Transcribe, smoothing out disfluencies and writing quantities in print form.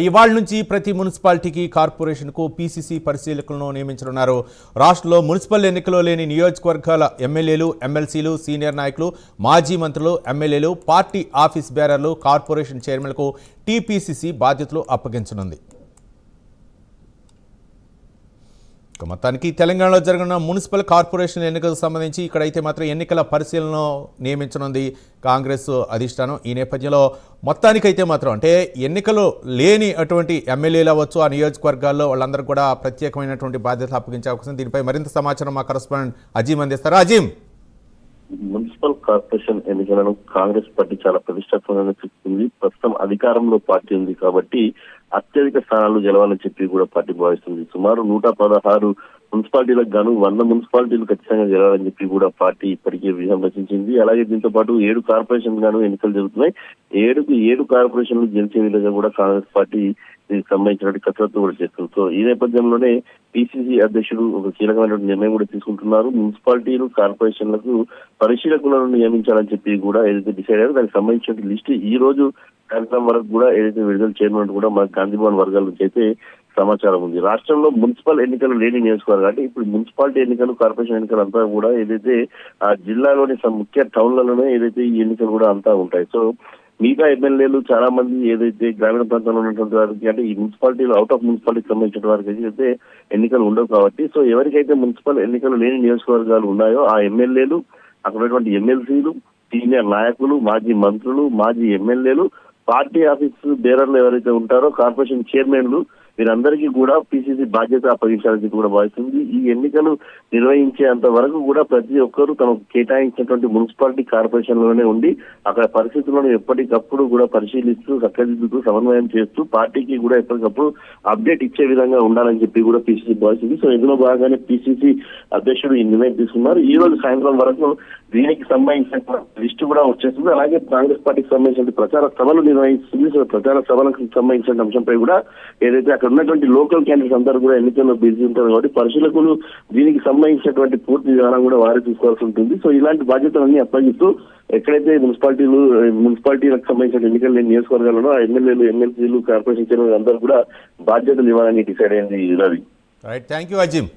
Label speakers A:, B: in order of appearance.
A: ఇవాళ నుంచి ప్రతి మున్సిపాలిటీకి కార్పొరేషన్కు పీసీసీ పరిశీలకులను నియమించనున్నారు. రాష్ట్రంలో మున్సిపల్ ఎన్నికల్లో లేని నియోజకవర్గాల ఎమ్మెల్యేలు, ఎమ్మెల్సీలు, సీనియర్ నాయకులు, మాజీ మంత్రులు, ఎమ్మెల్యేలు, పార్టీ ఆఫీస్ బేరర్లు, కార్పొరేషన్ చైర్మన్లకు టీపీసీసీ బాధ్యతలు అప్పగించనుంది. మొత్తానికి తెలంగాణలో జరగనున్న మున్సిపల్ కార్పొరేషన్ ఎన్నికలకు సంబంధించి ఇక్కడైతే మాత్రం ఎన్నికల పరిశీలన నియమించనుంది కాంగ్రెస్ అధిష్టానం. ఈ నేపథ్యంలో మొత్తానికైతే మాత్రం అంటే ఎన్నికలు లేని అటువంటి ఎమ్మెల్యేలు అవ్వచ్చు ఆ నియోజకవర్గాల్లో వాళ్ళందరూ కూడా ప్రత్యేకమైనటువంటి బాధ్యతలు అప్పగించే అవకాశం. దీనిపై మరింత సమాచారం మా కరెస్పాండెంట్ అజీమ్ అందిస్తారు. అజీమ్,
B: మున్సిపల్ కార్పొరేషన్ ఎన్నికలను కాంగ్రెస్ పార్టీ చాలా ప్రతిష్టాత్మకంగా చూస్తుంది. ప్రస్తుతం అధికారంలో పార్టీ ఉంది కాబట్టి అత్యధిక స్థానాలు గెలవాలని చెప్పి కూడా పార్టీ భావిస్తుంది. సుమారు 116 మున్సిపాలిటీలకు గాను 100 మున్సిపాలిటీలు ఖచ్చితంగా గెలవాలని చెప్పి కూడా పార్టీ ఇప్పటికే వ్యూహం రచించింది. అలాగే దీంతో పాటు 7 కార్పొరేషన్ గాను ఎన్నికలు జరుగుతున్నాయి. 7 కార్పొరేషన్లు గెలిచే విధంగా కూడా కాంగ్రెస్ పార్టీ దీనికి సంబంధించిన కసరత్తు కూడా చేస్తుంది. సో ఈ నేపథ్యంలోనే పిసిసి అధ్యక్షుడు ఒక కీలకమైన నిర్ణయం కూడా తీసుకుంటున్నారు. మున్సిపాలిటీలు, కార్పొరేషన్లకు పరిశీలకులను నియమించాలని చెప్పి కూడా ఏదైతే డిసైడ్ అయ్యారో దానికి సంబంధించిన లిస్ట్ ఈ రోజు సాయంత్రం వరకు కూడా ఏదైతే విడుదల చేయనున్నట్టు కూడా మన గాంధీభవన్ వర్గాల నుంచి అయితే సమాచారం ఉంది. రాష్ట్రంలో మున్సిపల్ ఎన్నికలు లేని నియోజకవర్గాలు అంటే ఇప్పుడు మున్సిపాలిటీ ఎన్నికలు, కార్పొరేషన్ ఎన్నికలు అంతా కూడా ఏదైతే ఆ జిల్లాలోని ముఖ్య టౌన్లలోనే ఏదైతే ఈ ఎన్నికలు కూడా అంతా ఉంటాయి. సో మిగతా ఎమ్మెల్యేలు చాలా మంది ఏదైతే గ్రామీణ ప్రాంతంలో ఉన్నటువంటి వారికి అంటే ఈ మున్సిపాలిటీలు అవుట్ ఆఫ్ మున్సిపాలిటీకి సంబంధించిన వారికి అయితే ఎన్నికలు ఉండవు కాబట్టి సో ఎవరికైతే మున్సిపల్ ఎన్నికలు లేని నియోజకవర్గాలు ఉన్నాయో ఆ ఎమ్మెల్యేలు, అక్కడ ఉన్నటువంటి ఎమ్మెల్సీలు, సీనియర్ నాయకులు, మాజీ మంత్రులు, మాజీ ఎమ్మెల్యేలు, పార్టీ ఆఫీస్ బేరర్లు ఎవరైతే ఉంటారో కార్పొరేషన్ చైర్మన్లు వీరందరికీ కూడా పిసిసి బాధ్యత అప్పగించాలని కూడా భావిస్తుంది. ఈ ఎన్నికలు నిర్వహించేంత వరకు కూడా ప్రతి ఒక్కరూ తమకు కేటాయించినటువంటి మున్సిపాలిటీ కార్పొరేషన్లోనే ఉండి అక్కడ పరిస్థితులను ఎప్పటికప్పుడు కూడా పరిశీలిస్తూ చక్కదిద్దుతూ సమన్వయం చేస్తూ పార్టీకి కూడా ఎప్పటికప్పుడు అప్డేట్ ఇచ్చే విధంగా ఉండాలని చెప్పి కూడా పిసిసి భావిస్తుంది. సో ఇందులో భాగంగానే పిసిసి అధ్యక్షుడు ఈ నిర్ణయం తీసుకున్నారు. ఈ రోజు సాయంత్రం వరకు దీనికి సంబంధించిన లిస్టు కూడా వచ్చేస్తుంది. అలాగే కాంగ్రెస్ పార్టీకి సంబంధించిన ప్రచార సభలు నిర్వహిస్తుంది. సో ప్రచార సభలకు సంబంధించిన అంశంపై కూడా ఏదైతే అక్కడ ఉన్నటువంటి లోకల్ క్యాండిడేట్స్ అందరూ కూడా ఎన్నికల్లో బిజీ ఉంటారు కాబట్టి పరిశీలకులు దీనికి సంబంధించినటువంటి పూర్తి విధానం కూడా వారే తీసుకోవాల్సి ఉంటుంది. సో ఇలాంటి బాధ్యతలన్నీ అప్పగిస్తూ ఎక్కడైతే మున్సిపాలిటీలకు సంబంధించిన ఎన్నికలు లేని నియోజకవర్గాలను ఆ ఎమ్మెల్యేలు, ఎమ్మెల్సీలు, కార్పొరేషన్ చైర్మన్ అందరూ కూడా బాధ్యతలు ఇవ్వాలని డిసైడ్ అయింది. Ravi,
A: right, thank you Azeem.